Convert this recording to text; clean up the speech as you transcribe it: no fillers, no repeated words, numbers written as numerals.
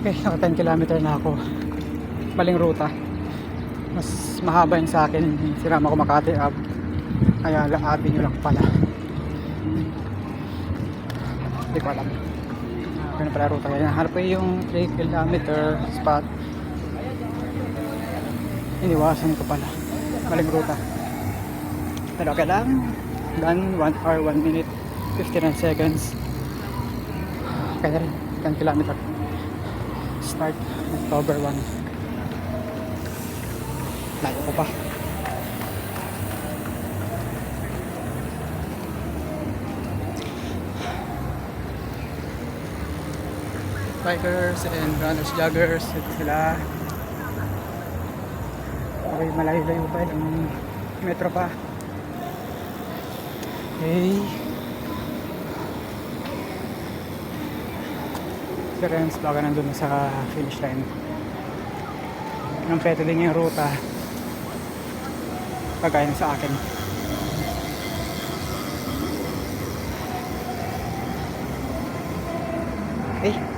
Okay, naka 10 kilometer na ako. Maling ruta. Mas mahaba yun sa akin. Sinama ko Makati Ave. Ayala Avenue lang pala. Hindi ko alam. Ganun pala ruta. Kaya nahanap ko yung 3 kilometer spot. Iniwasan ko pala. Maling ruta. Pero okay lang. Done. 1 hour, 1 minute, 59 seconds. Kaya rin. 10 kilometer. Start October 1. Layo ko pa. Bikers and runners, joggers, ito sila. Okay, malayo-layo pa yung metro pa. Okay. Si Renz baka nandun sa finish line. Ang pwede din yung ruta kagaya sa akin. Okay.